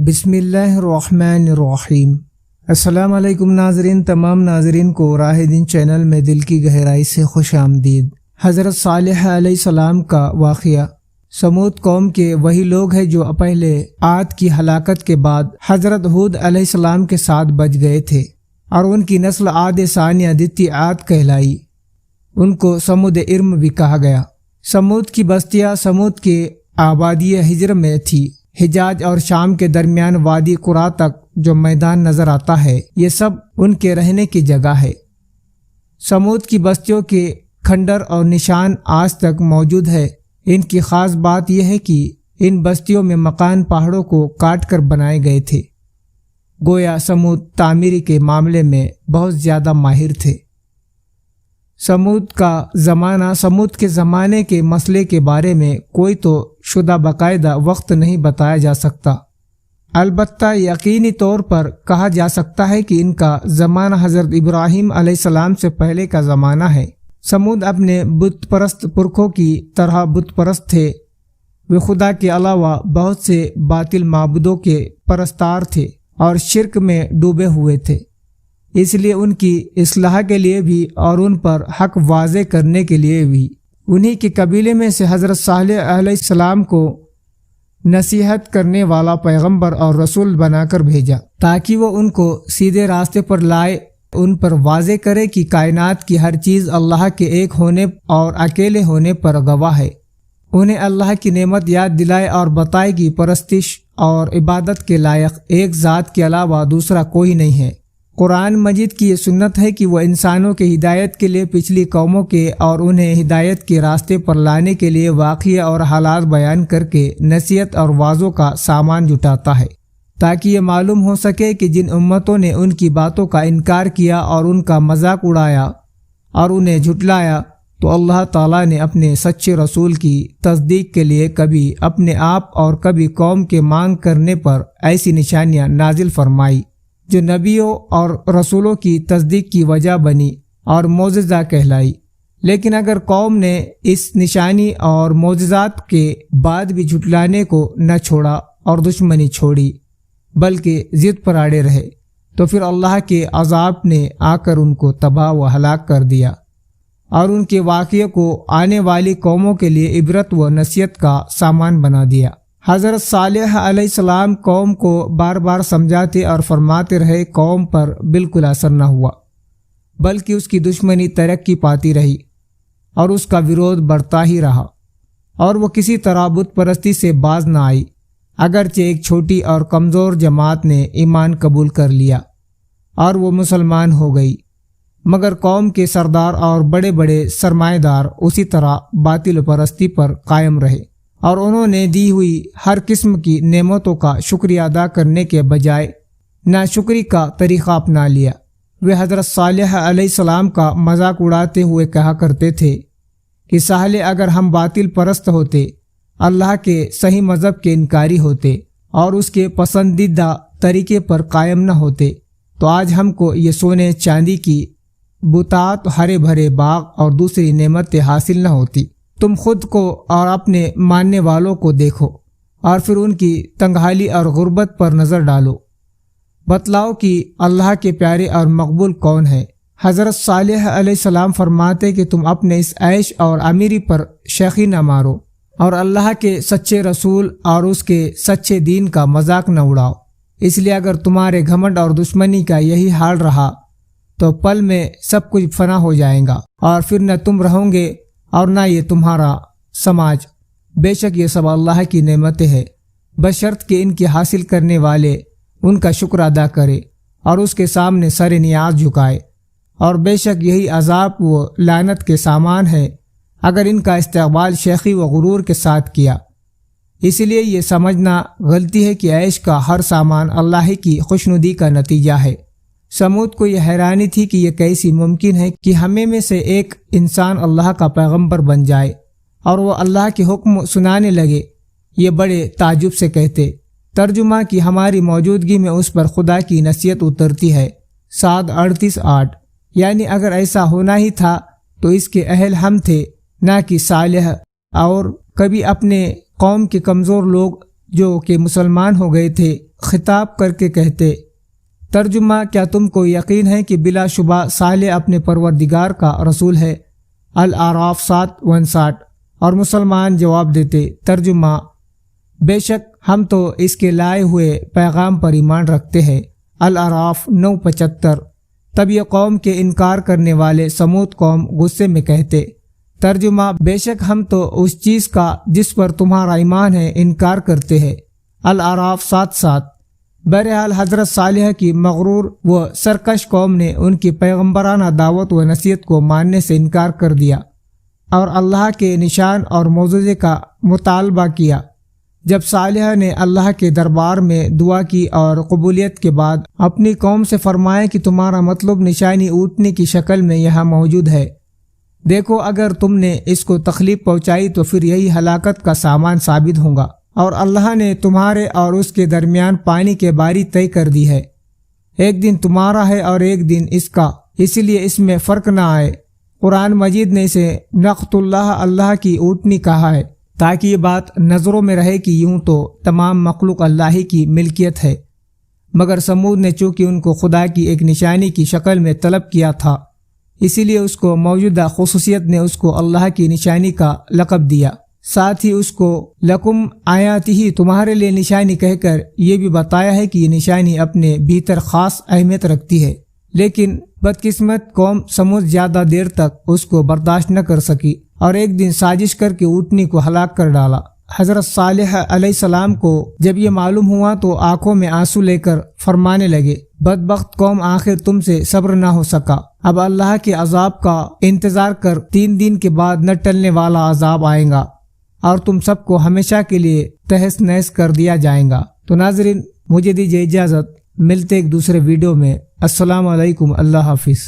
بسم اللہ الرحمن الرحیم۔ السلام علیکم ناظرین، تمام ناظرین کو راہ دین چینل میں دل کی گہرائی سے خوش آمدید۔ حضرت صالح علیہ السلام کا واقعہ۔ سمود قوم کے وہی لوگ ہیں جو پہلے عاد کی ہلاکت کے بعد حضرت ہود علیہ السلام کے ساتھ بچ گئے تھے، اور ان کی نسل عاد ثانیہ دتی عاد کہلائی۔ ان کو سمود ارم بھی کہا گیا۔ سمود کی بستیاں سمود کے آبادی ہجر میں تھی۔ حجاز اور شام کے درمیان وادی قرا تک جو میدان نظر آتا ہے، یہ سب ان کے رہنے کی جگہ ہے۔ سمود کی بستیوں کے کھنڈر اور نشان آج تک موجود ہے۔ ان کی خاص بات یہ ہے کہ ان بستیوں میں مکان پہاڑوں کو کاٹ کر بنائے گئے تھے۔ گویا سمود تعمیری کے معاملے میں بہت زیادہ ماہر تھے۔ سمود کے زمانے کے مسئلے کے بارے میں کوئی تو شدہ باقاعدہ وقت نہیں بتایا جا سکتا، البتہ یقینی طور پر کہا جا سکتا ہے کہ ان کا زمانہ حضرت ابراہیم علیہ السلام سے پہلے کا زمانہ ہے۔ سمود اپنے بت پرست پرکھوں کی طرح بت پرست تھے۔ وہ خدا کے علاوہ بہت سے باطل معبودوں کے پرستار تھے اور شرک میں ڈوبے ہوئے تھے۔ اس لیے ان کی اصلاح کے لیے بھی اور ان پر حق واضح کرنے کے لیے بھی انہی کے قبیلے میں سے حضرت صالح علیہ السلام کو نصیحت کرنے والا پیغمبر اور رسول بنا کر بھیجا، تاکہ وہ ان کو سیدھے راستے پر لائے، ان پر واضح کرے کہ کائنات کی ہر چیز اللہ کے ایک ہونے اور اکیلے ہونے پر گواہ ہے۔ انہیں اللہ کی نعمت یاد دلائے اور بتائے کہ پرستش اور عبادت کے لائق ایک ذات کے علاوہ دوسرا کوئی نہیں ہے۔ قرآن مجید کی یہ سنت ہے کہ وہ انسانوں کے ہدایت کے لیے پچھلی قوموں کے اور انہیں ہدایت کے راستے پر لانے کے لیے واقعہ اور حالات بیان کر کے نصیحت اور وعظوں کا سامان جٹاتا ہے، تاکہ یہ معلوم ہو سکے کہ جن امتوں نے ان کی باتوں کا انکار کیا اور ان کا مذاق اڑایا اور انہیں جھٹلایا، تو اللہ تعالیٰ نے اپنے سچے رسول کی تصدیق کے لیے کبھی اپنے آپ اور کبھی قوم کے مانگ کرنے پر ایسی نشانیاں نازل فرمائی جو نبیوں اور رسولوں کی تصدیق کی وجہ بنی اور معجزہ کہلائی۔ لیکن اگر قوم نے اس نشانی اور معجزات کے بعد بھی جھٹلانے کو نہ چھوڑا اور دشمنی چھوڑی بلکہ ضد پر اڑے رہے، تو پھر اللہ کے عذاب نے آ کر ان کو تباہ و ہلاک کر دیا اور ان کے واقعے کو آنے والی قوموں کے لیے عبرت و نصیحت کا سامان بنا دیا۔ حضرت صالح علیہ السلام قوم کو بار بار سمجھاتے اور فرماتے رہے، قوم پر بالکل اثر نہ ہوا، بلکہ اس کی دشمنی ترقی پاتی رہی اور اس کا ویرودھ بڑھتا ہی رہا، اور وہ کسی طرح بت پرستی سے باز نہ آئی۔ اگرچہ ایک چھوٹی اور کمزور جماعت نے ایمان قبول کر لیا اور وہ مسلمان ہو گئی، مگر قوم کے سردار اور بڑے بڑے سرمایہ دار اسی طرح باطل پرستی پر قائم رہے، اور انہوں نے دی ہوئی ہر قسم کی نعمتوں کا شکریہ ادا کرنے کے بجائے ناشکری کا طریقہ اپنا لیا۔ وہ حضرت صالح علیہ السلام کا مذاق اڑاتے ہوئے کہا کرتے تھے کہ صالح اگر ہم باطل پرست ہوتے، اللہ کے صحیح مذہب کے انکاری ہوتے اور اس کے پسندیدہ طریقے پر قائم نہ ہوتے، تو آج ہم کو یہ سونے چاندی کی بتات، ہرے بھرے باغ اور دوسری نعمتیں حاصل نہ ہوتی۔ تم خود کو اور اپنے ماننے والوں کو دیکھو اور پھر ان کی تنگحالی اور غربت پر نظر ڈالو، بتلاؤ کہ اللہ کے پیارے اور مقبول کون ہے۔ حضرت صالح علیہ السلام فرماتے کہ تم اپنے اس عیش اور امیری پر شیخی نہ مارو اور اللہ کے سچے رسول اور اس کے سچے دین کا مذاق نہ اڑاؤ، اس لیے اگر تمہارے گھمنڈ اور دشمنی کا یہی حال رہا تو پل میں سب کچھ فنا ہو جائے گا، اور پھر نہ تم رہو گے اور نہ یہ تمہارا سماج۔ بے شک یہ سب اللہ کی نعمتیں ہیں، بشرط کہ ان کی حاصل کرنے والے ان کا شکر ادا کرے اور اس کے سامنے سر نیاز جھکائے، اور بے شک یہی عذاب و لعنت کے سامان ہے اگر ان کا استقبال شیخی و غرور کے ساتھ کیا۔ اس لیے یہ سمجھنا غلطی ہے کہ عیش کا ہر سامان اللہ کی خوشنودی کا نتیجہ ہے۔ سمود کو یہ حیرانی تھی کہ یہ کیسی ممکن ہے کہ ہمیں میں سے ایک انسان اللہ کا پیغمبر بن جائے اور وہ اللہ کے حکم سنانے لگے۔ یہ بڑے تعجب سے کہتے، ترجمہ کہ ہماری موجودگی میں اس پر خدا کی نصیحت اترتی ہے۔ 38:8 یعنی اگر ایسا ہونا ہی تھا تو اس کے اہل ہم تھے، نہ کہ صالح، اور کبھی اپنے قوم کے کمزور لوگ جو کہ مسلمان ہو گئے تھے خطاب کر کے کہتے۔ ترجمہ: کیا تم کو یقین ہے کہ بلا شبہ صالح اپنے پروردگار کا رسول ہے؟ الاعراف 7:59۔ اور مسلمان جواب دیتے۔ ترجمہ: بے شک ہم تو اس کے لائے ہوئے پیغام پر ایمان رکھتے ہیں۔ الاعراف 9:75۔ تب یہ قوم کے انکار کرنے والے سمود قوم غصے میں کہتے۔ ترجمہ: بے شک ہم تو اس چیز کا جس پر تمہارا ایمان ہے انکار کرتے ہیں۔ الاعراف 7:7۔ بہرحال حضرت صالح کی مغرور و سرکش قوم نے ان کی پیغمبرانہ دعوت و نصیحت کو ماننے سے انکار کر دیا اور اللہ کے نشان اور معجزے کا مطالبہ کیا۔ جب صالح نے اللہ کے دربار میں دعا کی اور قبولیت کے بعد اپنی قوم سے فرمایا کہ تمہارا مطلب نشانی اونٹنے کی شکل میں یہاں موجود ہے، دیکھو اگر تم نے اس کو تکلیف پہنچائی تو پھر یہی ہلاکت کا سامان ثابت ہوگا، اور اللہ نے تمہارے اور اس کے درمیان پانی کی باری طے کر دی ہے، ایک دن تمہارا ہے اور ایک دن اس کا، اس لیے اس میں فرق نہ آئے۔ قرآن مجید نے اسے نقت اللہ کی اونٹنی کہا ہے تاکہ یہ بات نظروں میں رہے کہ یوں تو تمام مخلوق اللہ ہی کی ملکیت ہے، مگر سمود نے چونکہ ان کو خدا کی ایک نشانی کی شکل میں طلب کیا تھا، اسی لیے اس کو موجودہ خصوصیت نے اس کو اللہ کی نشانی کا لقب دیا، ساتھ ہی اس کو لکم آیاتہ تمہارے لیے نشانی کہہ کر یہ بھی بتایا ہے کہ یہ نشانی اپنے بھیتر خاص اہمیت رکھتی ہے، لیکن بدقسمت قوم سمود زیادہ دیر تک اس کو برداشت نہ کر سکی اور ایک دن سازش کر کے اونٹنی کو ہلاک کر ڈالا۔ حضرت صالح علیہ السلام کو جب یہ معلوم ہوا تو آنکھوں میں آنسو لے کر فرمانے لگے، بدبخت قوم، آخر تم سے صبر نہ ہو سکا، اب اللہ کے عذاب کا انتظار کر، 3 دن کے بعد نہ ٹلنے والا عذاب آئے گا اور تم سب کو ہمیشہ کے لیے تہس نہس کر دیا جائے گا۔ تو ناظرین، مجھے دیجیے اجازت، ملتے ایک دوسرے ویڈیو میں۔ السلام علیکم، اللہ حافظ۔